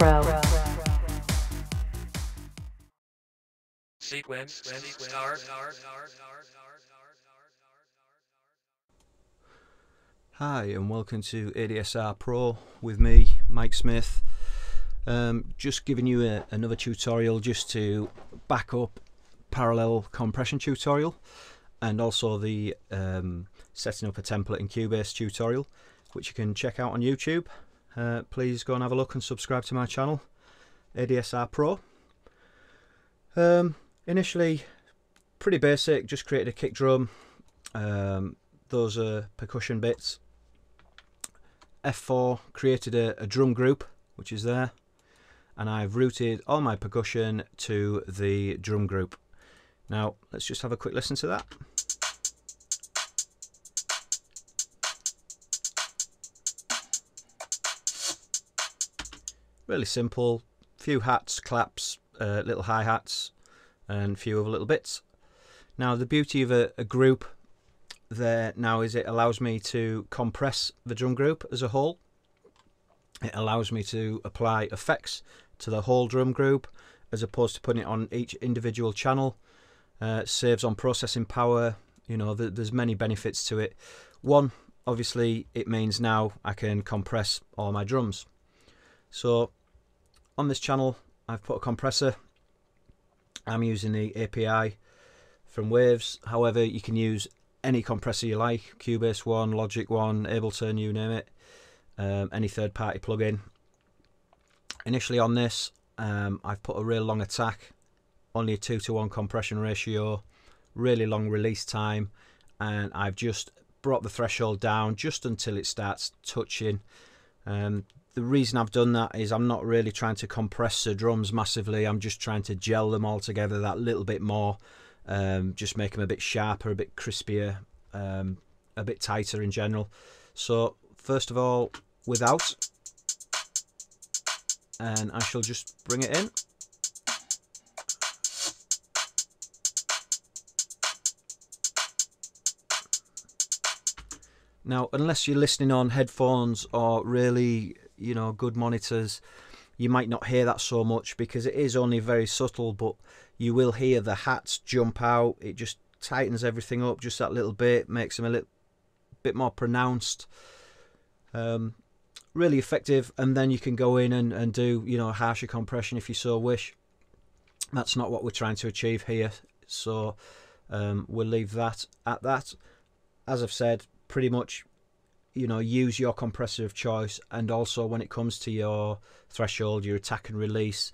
Pro. Sequence start. Hi and welcome to ADSR Pro with me, Mike Smith. Just giving you another tutorial just to back up parallel compression tutorial, and also the setting up a template in Cubase tutorial, which you can check out on YouTube. Please go and have a look and subscribe to my channel, ADSR Pro. Initially, pretty basic, just created a kick drum. Those are percussion bits. F4 created a drum group, which is there, and I've routed all my percussion to the drum group. Now let's just have a quick listen to that. Really simple, few hats, claps, little hi-hats and a few other little bits. Now the beauty of a group there now is it allows me to compress the drum group as a whole. It allows me to apply effects to the whole drum group as opposed to putting it on each individual channel. Saves on processing power. You know, there's many benefits to it. One, obviously it means now I can compress all my drums. So on this channel I've put a compressor. I'm using the API from Waves. However, you can use any compressor you like, Cubase one, Logic one, Ableton, you name it, any third-party plugin. Initially on this, I've put a real long attack, only a 2:1 compression ratio, really long release time, and I've just brought the threshold down just until it starts touching. The reason I've done that is I'm not really trying to compress the drums massively, I'm just trying to gel them all together that little bit more. Just make them a bit sharper, a bit crispier, a bit tighter in general. So first of all, without, and I shall just bring it in. Now, unless you're listening on headphones or really, you know, good monitors, you might not hear that so much because it is only very subtle, but you will hear the hats jump out. It just tightens everything up just that little bit, makes them a little bit more pronounced. Really effective, and then you can go in and do, you know, harsher compression if you so wish. That's not what we're trying to achieve here, so we'll leave that at that. As I've said, pretty much, you know, use your compressor of choice, and also when it comes to your threshold, your attack and release,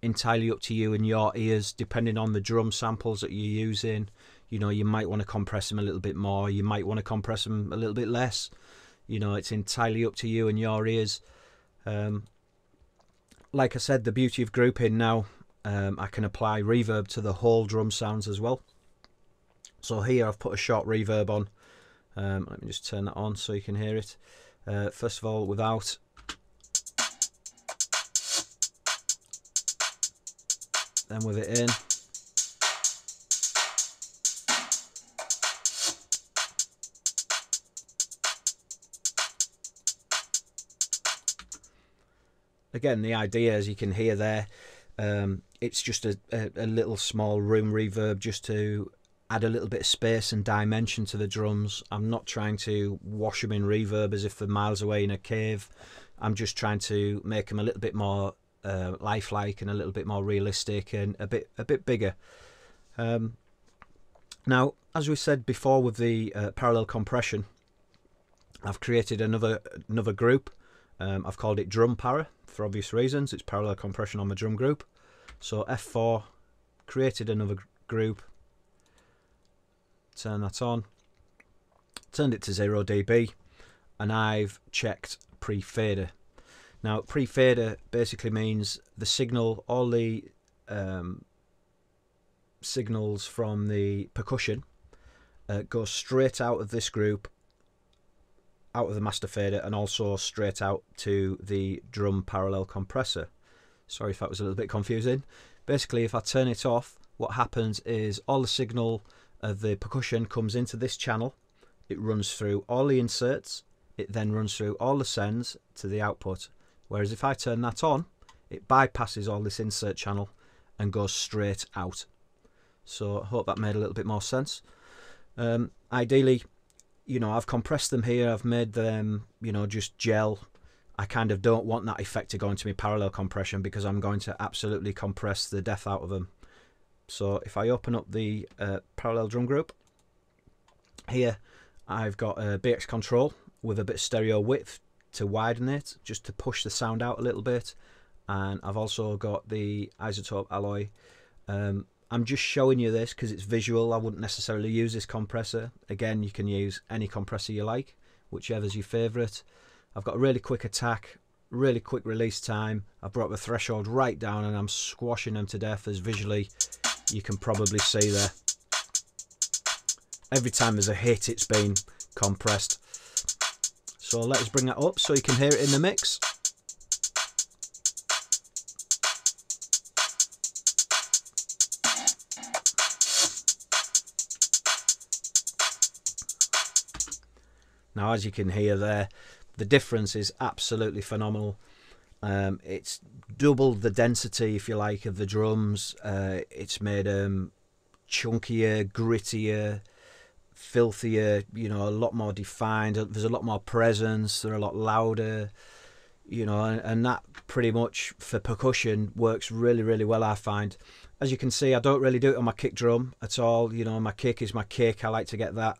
entirely up to you and your ears, depending on the drum samples that you're using. You know, you might want to compress them a little bit more, you might want to compress them a little bit less. You know, it's entirely up to you and your ears. Like I said, the beauty of grouping now, I can apply reverb to the whole drum sounds as well. So here I've put a short reverb on. Let me just turn that on so you can hear it. First of all, without. Then with it in. Again, the idea, as you can hear there, it's just a little small room reverb just to add a little bit of space and dimension to the drums. I'm not trying to wash them in reverb as if they're miles away in a cave. I'm just trying to make them a little bit more lifelike and a little bit more realistic and a bit bigger. Now, as we said before with the parallel compression, I've created another group. I've called it Drum Para for obvious reasons. It's parallel compression on my drum group. So F4, created another group. Turn that on, turned it to 0 dB, and I've checked pre-fader. Now pre-fader basically means the signal, all the signals from the percussion go straight out of this group, out of the master fader, and also straight out to the drum parallel compressor. Sorry if that was a little bit confusing. Basically, if I turn it off, what happens is all the signal of the percussion comes into this channel, it runs through all the inserts, it then runs through all the sends to the output. Whereas if I turn that on, it bypasses all this insert channel and goes straight out. So I hope that made a little bit more sense. Ideally, you know, I've compressed them here, I've made them, you know, just gel. I kind of don't want that effect to go into my parallel compression because I'm going to absolutely compress the death out of them. So if I open up the parallel drum group, here I've got a BX control with a bit of stereo width to widen it, just to push the sound out a little bit. And I've also got the isotope alloy. I'm just showing you this because it's visual. I wouldn't necessarily use this compressor. Again, you can use any compressor you like, whichever's your favourite. I've got a really quick attack, really quick release time. I've brought the threshold right down and I'm squashing them to death, as visually you can probably see there. Every time there's a hit, it's been compressed. So let us bring that up so you can hear it in the mix. Now, as you can hear there, the difference is absolutely phenomenal. It's doubled the density, if you like, of the drums. It's made them chunkier, grittier, filthier, you know, a lot more defined. There's a lot more presence. They're a lot louder, you know, and that pretty much for percussion works really, really well, I find. As you can see, I don't really do it on my kick drum at all. You know, my kick is my kick. I like to get that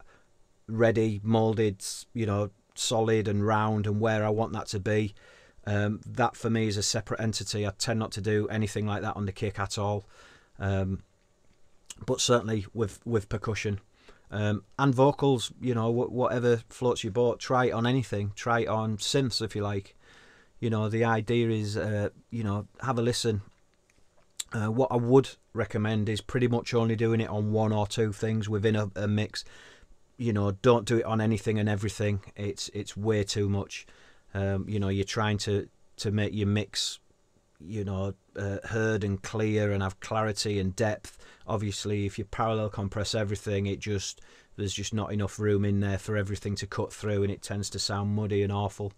ready, molded, you know, solid and round and where I want that to be. That for me is a separate entity. I tend not to do anything like that on the kick at all, but certainly with percussion and vocals, you know, whatever floats your boat. Try it on anything. Try it on synths if you like. You know, the idea is you know, have a listen. What I would recommend is pretty much only doing it on one or two things within a mix. You know, don't do it on anything and everything. It's way too much. You know, you're trying to make your mix, you know, heard and clear and have clarity and depth. Obviously, if you parallel compress everything, there's just not enough room in there for everything to cut through, and it tends to sound muddy and awful.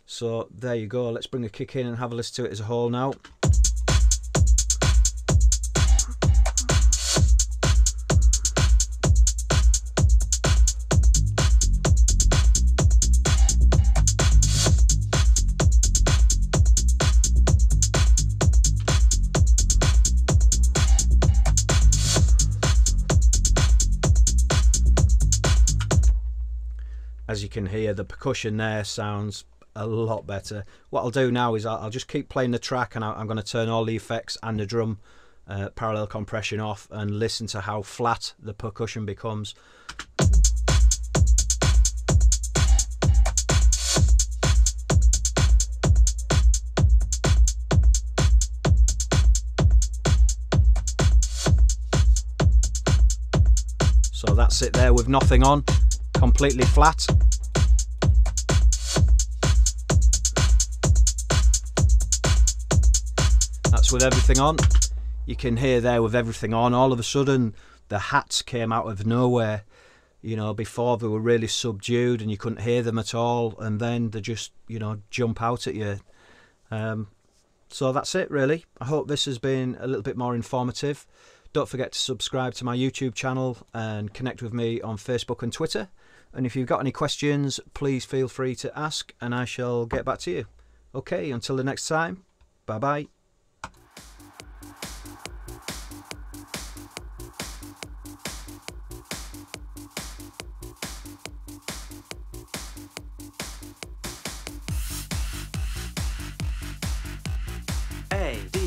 So there you go. Let's bring the kick in and have a listen to it as a whole now. As you can hear, the percussion there sounds a lot better. What I'll do now is I'll just keep playing the track, and I'm going to turn all the effects and the drum parallel compression off and listen to how flat the percussion becomes. So that's it there with nothing on. Completely flat. That's with everything on. You can hear there with everything on, all of a sudden the hats came out of nowhere. You know, before they were really subdued and you couldn't hear them at all, and then they just, you know, jump out at you. So that's it really. I hope this has been a little bit more informative. Don't forget to subscribe to my YouTube channel and connect with me on Facebook and Twitter. And if you've got any questions, please feel free to ask and I shall get back to you. Okay, until the next time, bye-bye. ADSR